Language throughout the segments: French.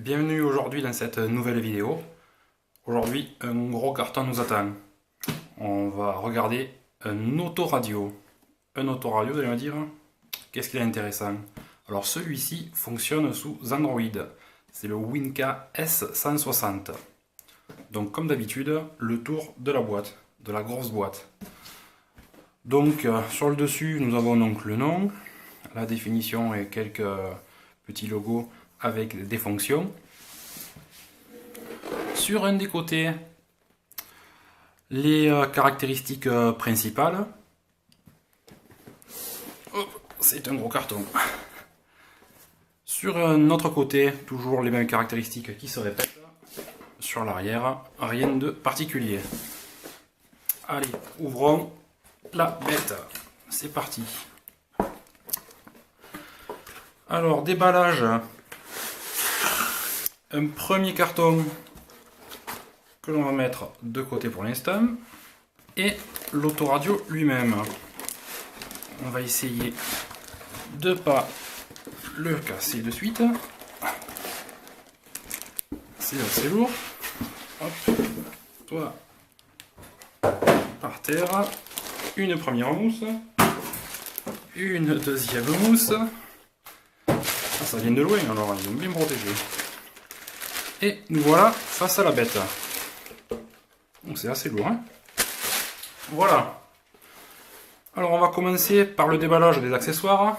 Bienvenue aujourd'hui dans cette nouvelle vidéo. Aujourd'hui, un gros carton nous attend. On va regarder un autoradio. Un autoradio, vous allez me dire, qu'est-ce qu'il est intéressant? Alors celui-ci fonctionne sous Android. C'est le Winca S160. Donc comme d'habitude, le tour de la boîte, de la grosse boîte. Donc sur le dessus, nous avons donc le nom, la définition et quelques petits logos avec des fonctions. Sur un des côtés, les caractéristiques principales. C'est un gros carton. Sur un autre côté, toujours les mêmes caractéristiques qui se répètent. Sur l'arrière, rien de particulier. Allez, ouvrons la bête. C'est parti. Alors, déballage. Un premier carton que l'on va mettre de côté pour l'instant. Et l'autoradio lui-même. On va essayer de ne pas le casser de suite. C'est assez lourd. Hop. Toi, par terre. Une première mousse. Une deuxième mousse. Ah, ça vient de loin, alors ils ont bien protégé. Et nous voilà face à la bête. Donc c'est assez lourd, hein. Voilà. Alors on va commencer par le déballage des accessoires.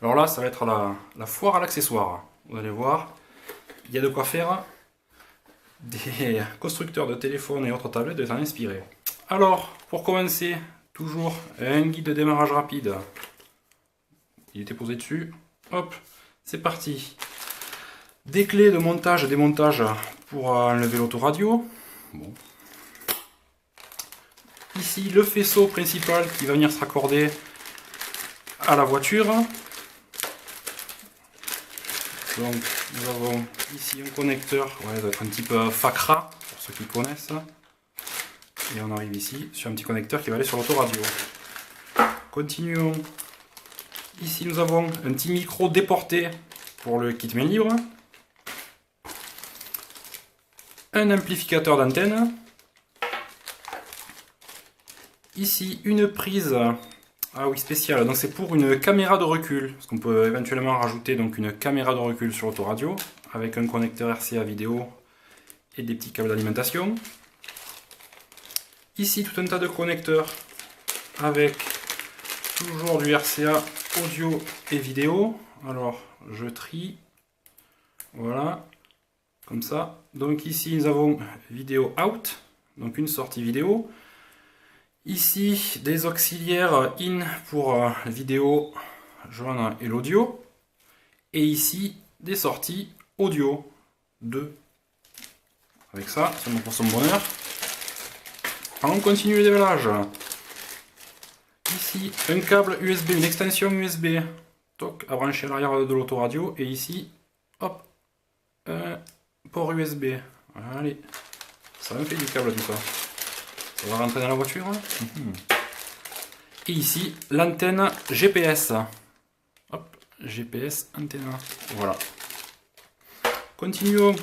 Alors là, ça va être la foire à l'accessoire. Vous allez voir, il y a de quoi faire. Des constructeurs de téléphones et autres tablettes de s'en inspirer. Alors, pour commencer, toujours un guide de démarrage rapide. Il était posé dessus. Hop, c'est parti. Des clés de montage et démontage pour enlever l'autoradio. Bon. Ici, le faisceau principal qui va venir se raccorder à la voiture. Donc, nous avons ici un connecteur, ouais, ça doit être un type FACRA, pour ceux qui connaissent. Et on arrive ici sur un petit connecteur qui va aller sur l'autoradio. Continuons. Ici, nous avons un petit micro déporté pour le kit main libre. Un amplificateur d'antenne. Ici, une prise, ah oui, spéciale, donc c'est pour une caméra de recul, parce qu'on peut éventuellement rajouter donc une caméra de recul sur l'autoradio, avec un connecteur RCA vidéo et des petits câbles d'alimentation. Ici, tout un tas de connecteurs, avec toujours du RCA audio et vidéo. Alors, je trie, voilà, comme ça. Donc ici, nous avons vidéo out, donc une sortie vidéo. Ici, des auxiliaires in pour la vidéo jaune et l'audio. Et ici, des sorties audio 2. Avec ça, c'est bon pour son bonheur. On continue le déballage. Ici, un câble USB, une extension USB. Toc, à brancher à l'arrière de l'autoradio. Et ici, hop, un port USB. Allez, ça me fait du câble tout ça. Ça va rentrer dans la voiture. Et ici, l'antenne GPS. Hop, GPS, antenne. Voilà. Continuons.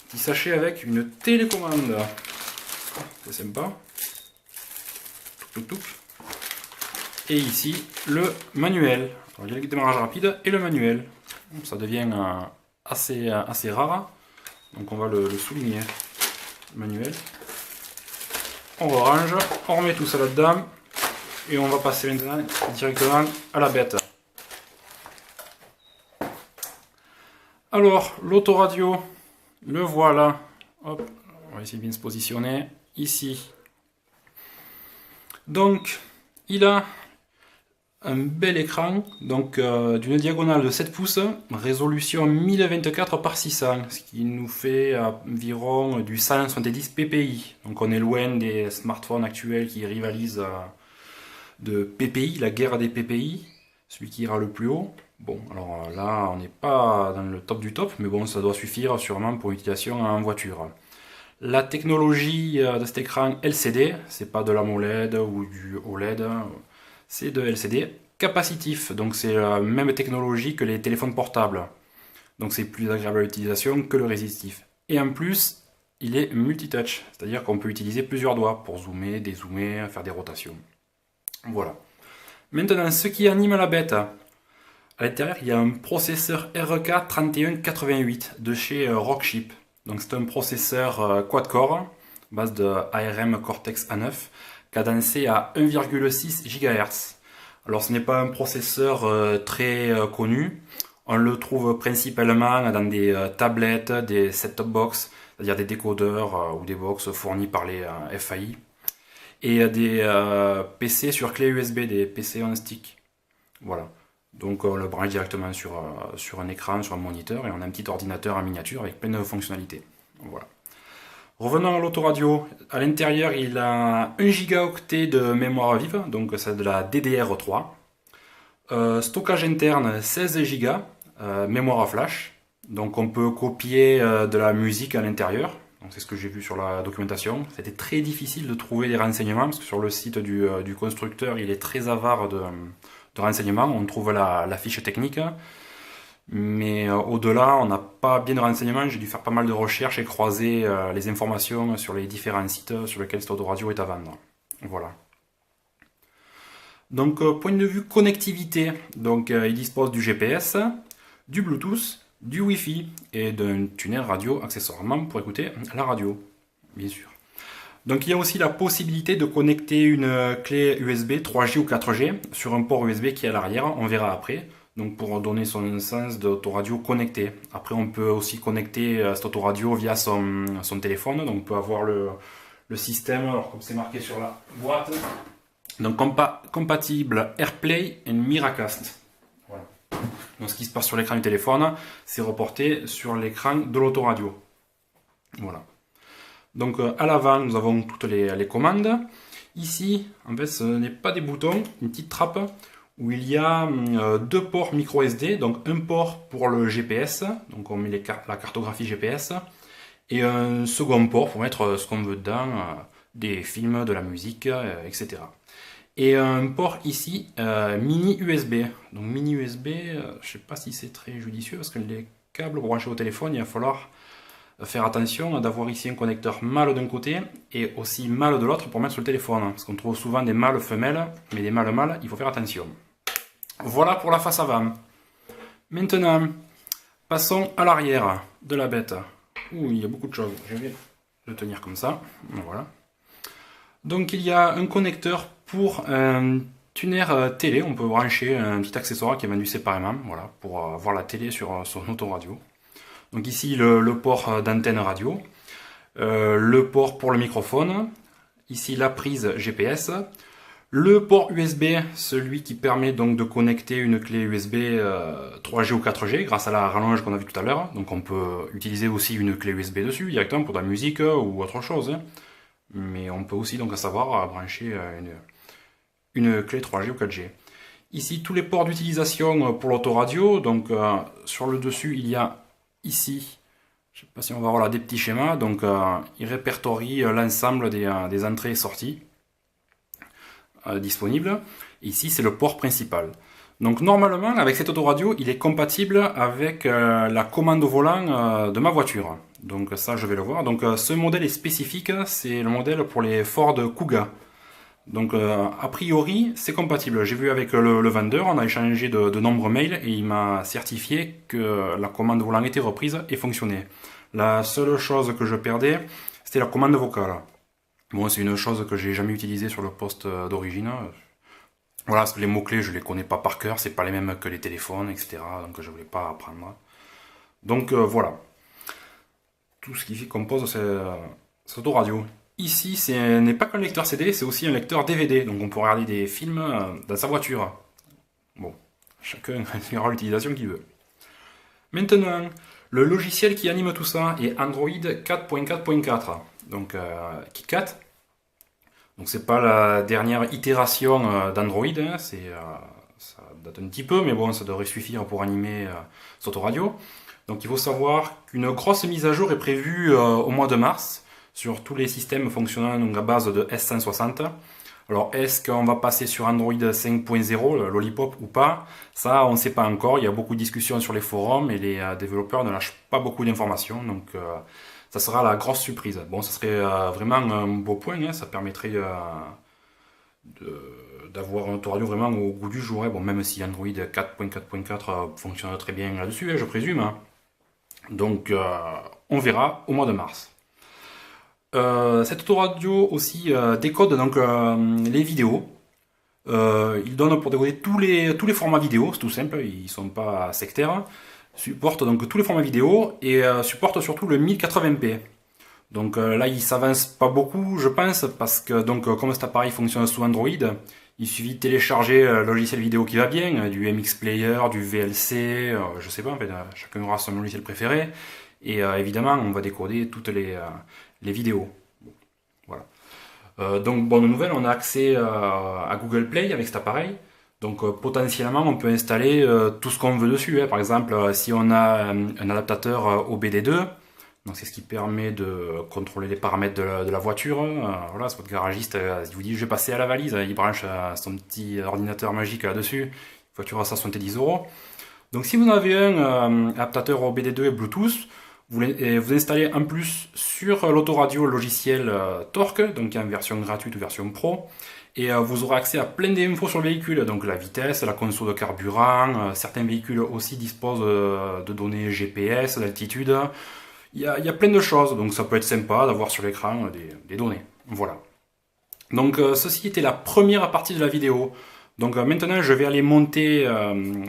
Petit sachet avec une télécommande. C'est sympa. Touc, touc, touc. Et ici, le manuel. Alors, il y a le démarrage rapide et le manuel. Ça devient assez rare. Donc on va le souligner. Le manuel. On range, on remet tout ça là-dedans et on va passer maintenant directement à la bête. Alors, l'autoradio, le voilà. Hop, on va essayer de bien se positionner ici. Donc, il a un bel écran, donc d'une diagonale de 7 pouces, résolution 1024 par 600, ce qui nous fait environ du 170 ppi. Donc on est loin des smartphones actuels qui rivalisent de PPI, la guerre des PPI, celui qui ira le plus haut. Bon, alors là on n'est pas dans le top du top, mais bon, ça doit suffire sûrement pour l'utilisation en voiture. La technologie de cet écran LCD, c'est pas de l'AMOLED ou du OLED. C'est de LCD capacitif, donc c'est la même technologie que les téléphones portables. Donc c'est plus agréable à l'utilisation que le résistif. Et en plus, il est multitouch, c'est-à-dire qu'on peut utiliser plusieurs doigts pour zoomer, dézoomer, faire des rotations. Voilà. Maintenant, ce qui anime la bête. À l'intérieur, il y a un processeur RK3188 de chez Rockchip. Donc c'est un processeur quad-core, base de ARM Cortex A9, cadencé à 1,6 GHz. Alors ce n'est pas un processeur très connu. On le trouve principalement dans des tablettes, des set-top box, c'est-à-dire des décodeurs ou des box fournis par les FAI, et des PC sur clé USB, des PC on stick. Voilà. Donc on le branche directement sur un écran, sur un moniteur, et on a un petit ordinateur en miniature avec plein de fonctionnalités. Voilà. Revenons à l'autoradio. À l'intérieur, il a 1 gigaoctet de mémoire vive, donc c'est de la DDR3. Stockage interne 16 Go, mémoire flash. Donc on peut copier de la musique à l'intérieur. C'est ce que j'ai vu sur la documentation. C'était très difficile de trouver des renseignements parce que sur le site du constructeur, il est très avare de renseignements. On trouve la fiche technique. Mais au-delà, on n'a pas bien de renseignements. J'ai dû faire pas mal de recherches et croiser les informations sur les différents sites sur lesquels cette autoradio est à vendre. Voilà. Donc, point de vue connectivité, donc, il dispose du GPS, du Bluetooth, du Wi-Fi et d'un tuner radio accessoirement pour écouter la radio, bien sûr. Donc, il y a aussi la possibilité de connecter une clé USB 3G ou 4G sur un port USB qui est à l'arrière, on verra après. Donc pour donner son sens d'autoradio connecté. Après on peut aussi connecter cette autoradio via son téléphone. Donc on peut avoir le système, alors comme c'est marqué sur la boîte, donc compatible AirPlay et Miracast. Voilà. Donc ce qui se passe sur l'écran du téléphone, c'est reporté sur l'écran de l'autoradio. Voilà. Donc à l'avant nous avons toutes les commandes. Ici en fait ce n'est pas des boutons, une petite trappe où il y a deux ports micro SD, donc un port pour le GPS, donc on met la cartographie GPS, et un second port pour mettre ce qu'on veut dedans, des films, de la musique, etc. Et un port ici, mini USB. Donc mini USB, je ne sais pas si c'est très judicieux, parce que les câbles branchés au téléphone, il va falloir faire attention d'avoir ici un connecteur mâle d'un côté et aussi mâle de l'autre pour mettre sur le téléphone, parce qu'on trouve souvent des mâles femelles, mais des mâles mâles, il faut faire attention. Voilà pour la face avant. Maintenant, passons à l'arrière de la bête. Ouh, il y a beaucoup de choses. Je vais le tenir comme ça. Voilà. Donc il y a un connecteur pour un tuner télé. On peut brancher un petit accessoire qui est vendu séparément, voilà, pour voir la télé sur son autoradio. Donc ici le port d'antenne radio, le port pour le microphone, ici la prise GPS. Le port USB, celui qui permet donc de connecter une clé USB 3G ou 4G grâce à la rallonge qu'on a vu tout à l'heure. Donc on peut utiliser aussi une clé USB dessus directement pour de la musique ou autre chose. Mais on peut aussi donc à savoir brancher une clé 3G ou 4G. Ici tous les ports d'utilisation pour l'autoradio. Donc sur le dessus il y a ici, je ne sais pas si on va voir là, des petits schémas. Donc il répertorie l'ensemble des entrées et sorties disponible. Ici c'est le port principal. Donc normalement avec cette autoradio il est compatible avec la commande au volant de ma voiture. Donc ça je vais le voir. Donc ce modèle est spécifique, c'est le modèle pour les Ford Kuga. Donc a priori c'est compatible. J'ai vu avec le vendeur, on a échangé de nombreux mails et il m'a certifié que la commande au volant était reprise et fonctionnait. La seule chose que je perdais c'était la commande vocale. Bon, c'est une chose que j'ai jamais utilisée sur le poste d'origine. Voilà, parce que les mots-clés, je les connais pas par cœur, c'est pas les mêmes que les téléphones, etc. Donc je voulais pas apprendre. Donc voilà. Tout ce qui compose cette autoradio. Ici, ce n'est pas qu'un lecteur CD, c'est aussi un lecteur DVD. Donc on peut regarder des films dans sa voiture. Bon, chacun aura l'utilisation qu'il veut. Maintenant, le logiciel qui anime tout ça est Android 4.4.4. Donc KitKat. Donc c'est pas la dernière itération d'Android, hein, ça date un petit peu, mais bon, ça devrait suffire pour animer cette autoradio. Donc il faut savoir qu'une grosse mise à jour est prévue au mois de mars sur tous les systèmes fonctionnant donc, à base de S160. Alors, est-ce qu'on va passer sur Android 5.0, le Lollipop ou pas? Ça, on ne sait pas encore. Il y a beaucoup de discussions sur les forums et les développeurs ne lâchent pas beaucoup d'informations. Donc, ça sera la grosse surprise. Bon, ça serait vraiment un beau point, hein. Ça permettrait d'avoir un autoradio vraiment au goût du jour, hein. Bon, même si Android 4.4.4 fonctionne très bien là-dessus, hein, je présume, hein. Donc, on verra au mois de mars. Cette autoradio aussi décode donc les vidéos. Il donne pour décoder tous les formats vidéo, c'est tout simple, ils sont pas sectaires. Supporte donc tous les formats vidéo et supporte surtout le 1080p. Donc là, il s'avance pas beaucoup, je pense, parce que donc comme cet appareil fonctionne sous Android, il suffit de télécharger le logiciel vidéo qui va bien, du MX Player, du VLC, je sais pas, en fait, chacun aura son logiciel préféré. Et évidemment, on va décoder toutes les vidéos. Voilà. Donc, bonne nouvelle, on a accès à Google Play avec cet appareil. Donc, potentiellement, on peut installer tout ce qu'on veut dessus, hein. Par exemple, si on a un adaptateur OBD2, donc c'est ce qui permet de contrôler les paramètres de la voiture. Voilà, c'est votre garagiste, il vous dit je vais passer à la valise, il branche son petit ordinateur magique là-dessus. La voiture à 70 euros. Donc, si vous en avez un adaptateur OBD2 et Bluetooth, vous installez en plus sur l'autoradio logiciel Torque, donc il y a une version gratuite ou version pro, et vous aurez accès à plein d'infos sur le véhicule, donc la vitesse, la conso de carburant, certains véhicules aussi disposent de données GPS, d'altitude, il y a plein de choses, donc ça peut être sympa d'avoir sur l'écran des données. Voilà. Donc ceci était la première partie de la vidéo. Donc maintenant je vais aller monter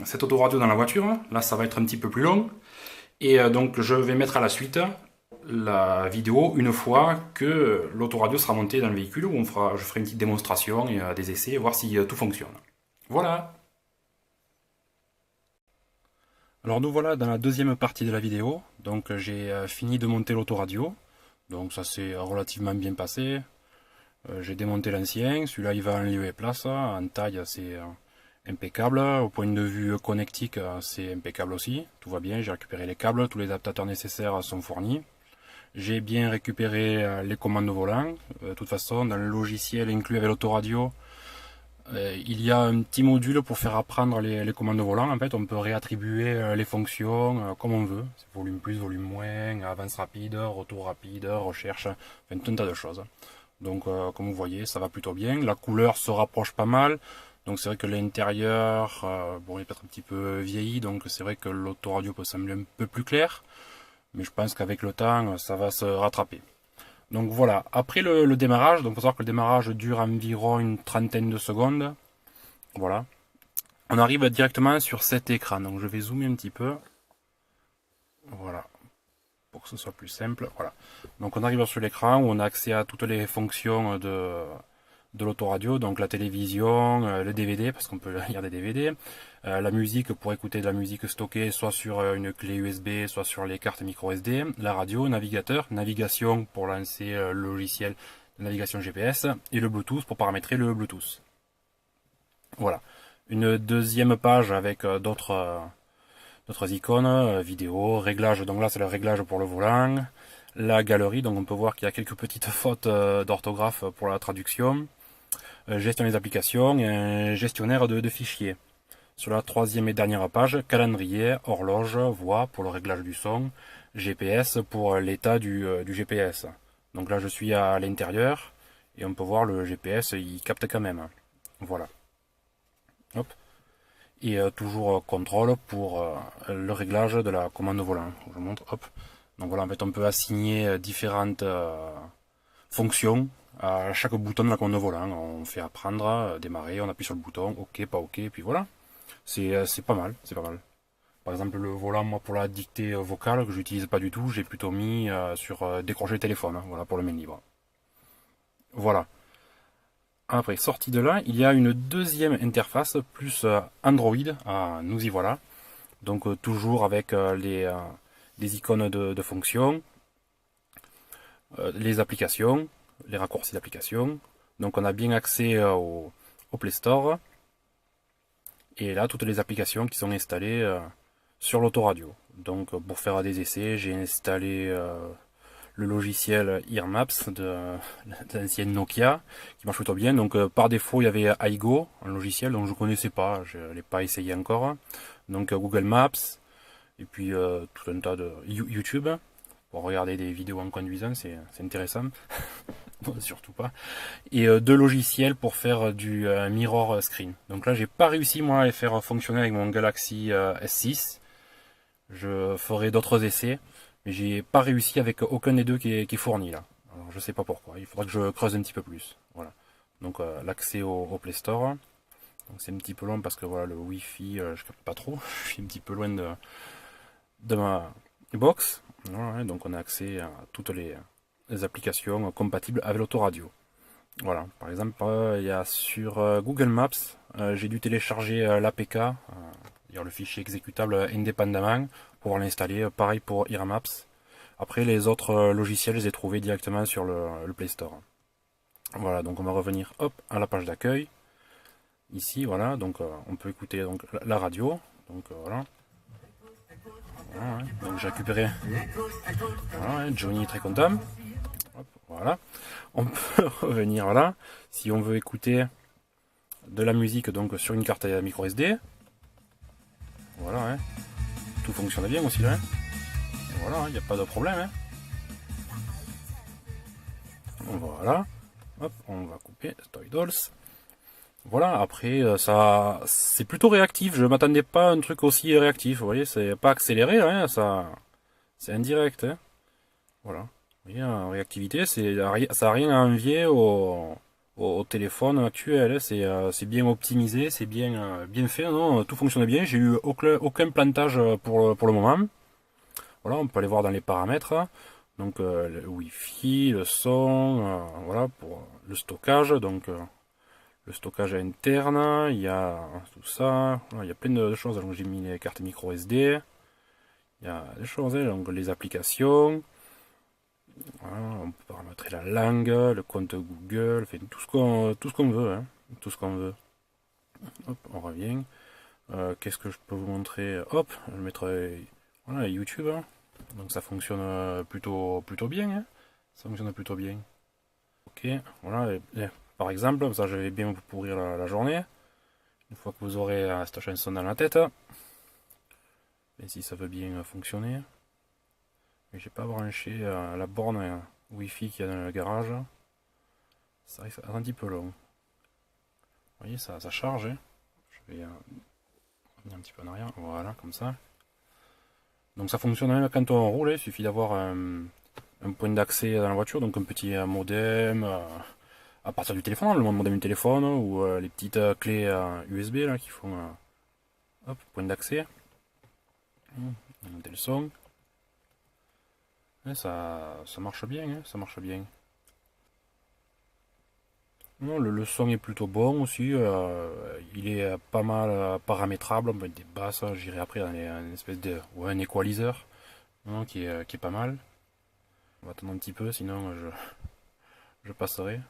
cette autoradio dans la voiture, là ça va être un petit peu plus long. Et donc je vais mettre à la suite la vidéo une fois que l'autoradio sera montée dans le véhicule, où je ferai une petite démonstration et des essais, voir si tout fonctionne. Voilà. Alors nous voilà dans la deuxième partie de la vidéo. Donc j'ai fini de monter l'autoradio. Donc ça s'est relativement bien passé. J'ai démonté l'ancien, celui-là il va en lieu et place, en taille c'est impeccable, au point de vue connectique c'est impeccable aussi, tout va bien, j'ai récupéré les câbles, tous les adaptateurs nécessaires sont fournis. J'ai bien récupéré les commandes volant, de toute façon dans le logiciel inclus avec l'autoradio, il y a un petit module pour faire apprendre les commandes volant, en fait on peut réattribuer les fonctions comme on veut, c'est volume plus, volume moins, avance rapide, retour rapide, recherche, enfin tout un tas de choses. Donc comme vous voyez, ça va plutôt bien. La couleur se rapproche pas mal. Donc c'est vrai que l'intérieur, bon, il est peut-être un petit peu vieilli, donc c'est vrai que l'autoradio peut sembler un peu plus clair. Mais je pense qu'avec le temps, ça va se rattraper. Donc voilà, après le démarrage, donc il faut savoir que le démarrage dure environ une trentaine de secondes. Voilà. On arrive directement sur cet écran. Donc je vais zoomer un petit peu. Voilà. Pour que ce soit plus simple. Voilà. Donc on arrive sur l'écran où on a accès à toutes les fonctions de l'autoradio, donc la télévision, le DVD, parce qu'on peut lire des DVD, la musique pour écouter de la musique stockée soit sur une clé USB, soit sur les cartes micro SD, la radio, navigateur, navigation pour lancer le logiciel de navigation GPS, et le Bluetooth pour paramétrer le Bluetooth. Voilà. Une deuxième page avec d'autres icônes, vidéo, réglage, donc là c'est le réglage pour le volant, la galerie, donc on peut voir qu'il y a quelques petites fautes d'orthographe pour la traduction, gestion des applications et un gestionnaire de fichiers. Sur la troisième et dernière page, calendrier, horloge, voix pour le réglage du son, GPS pour l'état du GPS. Donc là je suis à l'intérieur et on peut voir le GPS, il capte quand même. Voilà. Hop. Et toujours contrôle pour le réglage de la commande volant. Je vous montre, hop. Donc voilà, en fait on peut assigner différentes fonctions à chaque bouton de la commande volant. On fait apprendre, démarrer, on appuie sur le bouton, ok, pas ok, puis voilà. C'est pas mal, c'est pas mal. Par exemple le volant, moi pour la dictée vocale que j'utilise pas du tout, j'ai plutôt mis sur décrocher le téléphone, hein, voilà, pour le main libre. Voilà. Après, sorti de là, il y a une deuxième interface plus Android. Ah, nous y voilà. Donc toujours avec les icônes de fonctions, les applications, les raccourcis d'applications. Donc on a bien accès au Play Store. Et là, toutes les applications qui sont installées sur l'autoradio. Donc pour faire des essais, j'ai installé le logiciel EarMaps de l'ancienne Nokia, qui marche plutôt bien. Donc par défaut, il y avait iGo, un logiciel dont je ne connaissais pas, je ne l'ai pas essayé encore. Donc Google Maps, et puis tout un tas de YouTube, pour regarder des vidéos en conduisant, c'est intéressant. Non, surtout pas. Et deux logiciels pour faire du mirror screen. Donc là, j'ai pas réussi moi à les faire fonctionner avec mon Galaxy S6. Je ferai d'autres essais, mais j'ai pas réussi avec aucun des deux qui est fourni là. Alors je sais pas pourquoi. Il faudra que je creuse un petit peu plus. Voilà. Donc l'accès au Play Store. Donc c'est un petit peu long parce que voilà le Wi-Fi, je capte pas trop. Je suis un petit peu loin de ma box. Voilà, donc on a accès à toutes les applications compatibles avec l'autoradio. Voilà, par exemple, il y a sur Google Maps, j'ai dû télécharger l'APK, le fichier exécutable indépendamment pour l'installer. Pareil pour EarMaps. Après, les autres logiciels, je les ai trouvés directement sur le Play Store. Voilà, donc on va revenir hop à la page d'accueil. Ici, voilà, donc on peut écouter donc la radio. Donc voilà. Voilà, ouais. Donc j'ai récupéré. Voilà, ouais, Johnny est très content. Hop, voilà. On peut revenir là. Si on veut écouter de la musique donc sur une carte micro SD. Voilà, hein. Tout fonctionne bien aussi là. Hein. Voilà, il n'y a pas de problème. Hein. Voilà. Hop, on va couper Toy Dolls. Voilà, après ça c'est plutôt réactif. Je m'attendais pas à un truc aussi réactif. Vous voyez, c'est pas accéléré, hein, ça c'est indirect. Hein. Voilà. Vous voyez, en réactivité, ça n'a rien à envier au téléphone actuel. C'est bien optimisé, c'est bien fait. Non, tout fonctionne bien. J'ai eu aucun plantage pour le moment. Voilà, on peut aller voir dans les paramètres. Donc le Wi-Fi, le son, voilà pour le stockage. Donc le stockage interne, il y a tout ça. Voilà, il y a plein de choses. Donc j'ai mis les cartes micro SD. Il y a des choses, hein, donc les applications. Voilà, on peut paramétrer la langue, le compte Google, fait tout ce qu'on veut, hein, tout ce qu'on veut. Hop, on revient. Qu'est-ce que je peux vous montrer? Hop, je mettrai voilà YouTube. Hein. Donc ça fonctionne plutôt bien. Hein. Ça fonctionne plutôt bien. Ok, voilà. Par exemple, ça je vais bien vous pourrir la journée. Une fois que vous aurez cette chanson dans la tête. Et si ça veut bien fonctionner. Mais j'ai pas branché la borne Wi-Fi qu'il y a dans le garage. Ça risque d'être un petit peu long. Vous voyez, ça charge. Hein. Je vais revenir un petit peu en arrière. Voilà, comme ça. Donc ça fonctionne même quand on roule. Il suffit d'avoir un point d'accès dans la voiture. Donc un petit modem à partir du téléphone, le modem du téléphone ou les petites clés USB là qui font hop, point d'accès. Monter le son. Et ça marche bien, hein, ça marche bien. Non, le son est plutôt bon aussi, il est pas mal paramétrable, on peut mettre des basses, j'irai après dans une espèce de un equalizer non, qui est pas mal. On va attendre un petit peu, sinon je passerai.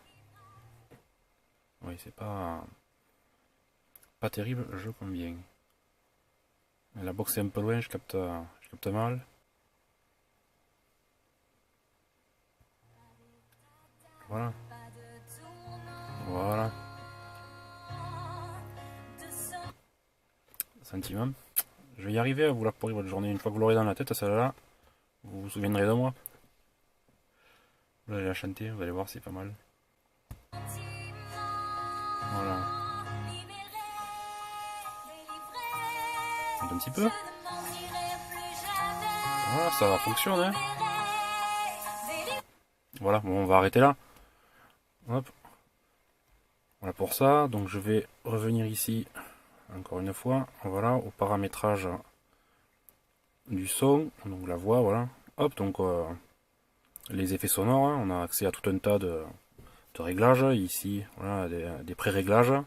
Oui, c'est pas terrible, je conviens. La box est un peu loin, je capte mal. Voilà. Voilà. Sentiment. Je vais y arriver à vous la pourrir votre journée. Une fois que vous l'aurez dans la tête, celle-là, vous vous souviendrez de moi. Vous allez la chanter, vous allez voir, c'est pas mal. Voilà. Un petit peu. Voilà, ça fonctionne. Hein. Voilà, bon, on va arrêter là. Hop. Voilà pour ça. Donc je vais revenir ici, encore une fois. Voilà, au paramétrage du son. Donc la voix, voilà. Hop, donc les effets sonores. Hein. On a accès à tout un tas de réglages. Ici, voilà, des pré-réglages. Un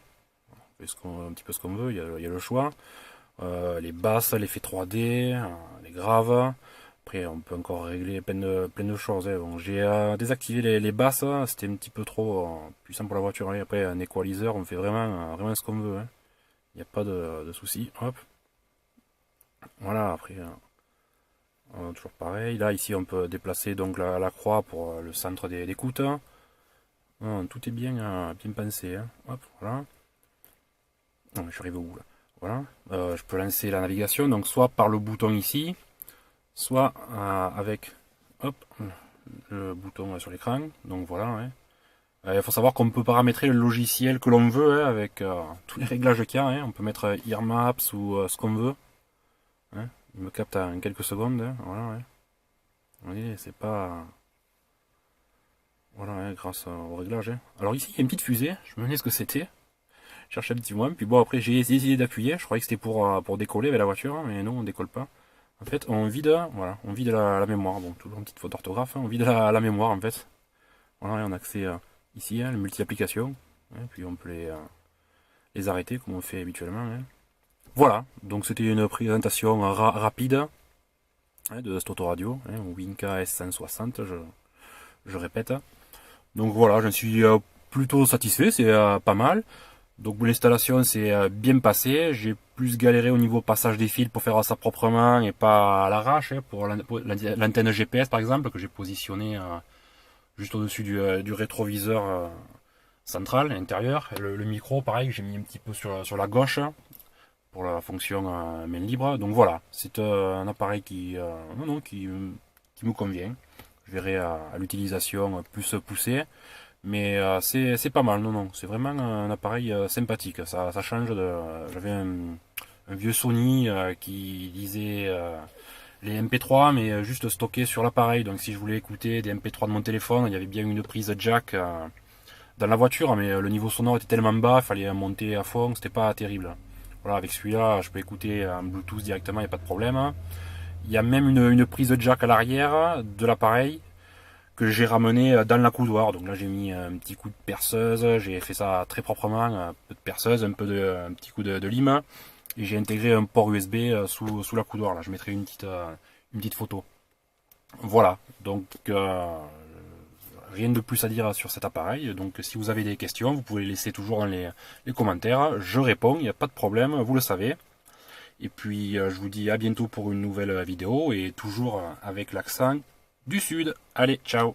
petit peu ce qu'on veut, il y a le choix. Les basses, l'effet 3D, les graves. Après, on peut encore régler plein de choses. Hein. Bon, j'ai désactivé les basses, c'était un petit peu trop puissant pour la voiture. Hein. Après, un equalizer, on fait vraiment ce qu'on veut. Hein. Il n'y a pas de souci. Hop. Voilà, après, Toujours pareil. Là, ici, on peut déplacer donc la croix pour le centre des d'écoute. Tout est bien, bien pensé. Hein. Hop, voilà. Non, je suis arrivé où là? Voilà. Je peux lancer la navigation, donc soit par le bouton ici, soit avec hop, le bouton sur l'écran. Donc voilà. Ouais. Il faut savoir qu'on peut paramétrer le logiciel que l'on veut hein, avec tous les réglages qu'il y a. Hein. On peut mettre Ear Maps ou ce qu'on veut. Hein. Il me capte en quelques secondes. Hein. Voilà. Ouais. Vous voyez, c'est pas. Voilà, hein, grâce au réglage. Hein. Alors ici, il y a une petite fusée. Je me demandais ce que c'était. Je cherchais un petit moment. Puis bon, après, j'ai essayé d'appuyer. Je croyais que c'était pour décoller avec la voiture. Mais non, on décolle pas. En fait, on vide, voilà, on vide la mémoire. Bon, toujours une petite faute d'orthographe. Hein. On vide la mémoire, en fait. Voilà, et on a accès ici, hein, les multi-applications. Hein, puis on peut les arrêter comme on fait habituellement. Hein. Voilà, donc c'était une présentation rapide hein, de cette autoradio, hein, Winca S160, je répète. Donc voilà, je suis plutôt satisfait, c'est pas mal. Donc l'installation s'est bien passée. J'ai plus galéré au niveau passage des fils pour faire ça proprement et pas à l'arrache. Hein, pour l'antenne GPS par exemple, que j'ai positionné juste au-dessus du rétroviseur central, intérieur. Le micro, pareil, j'ai mis un petit peu sur la gauche pour la fonction main libre. Donc voilà, c'est un appareil qui me convient. Je verrai à l'utilisation plus poussée. Mais c'est pas mal, non, c'est vraiment un appareil sympathique. Ça change de. J'avais un vieux Sony qui lisait les MP3, mais juste stocké sur l'appareil. Donc si je voulais écouter des MP3 de mon téléphone, il y avait bien une prise jack dans la voiture, mais le niveau sonore était tellement bas, il fallait monter à fond, c'était pas terrible. Voilà, avec celui-là, je peux écouter en Bluetooth directement, il n'y a pas de problème. Il y a même une prise jack à l'arrière de l'appareil que j'ai ramené dans la coudoir. Donc là j'ai mis un petit coup de perceuse, j'ai fait ça très proprement, un peu de perceuse, un petit coup de lime, et j'ai intégré un port USB sous la coudoir. Là je mettrai une petite photo. Voilà, donc rien de plus à dire sur cet appareil. Donc si vous avez des questions, vous pouvez les laisser toujours dans les commentaires. Je réponds, il n'y a pas de problème, vous le savez. Et puis je vous dis à bientôt pour une nouvelle vidéo, et toujours avec l'accent du sud. Allez, ciao!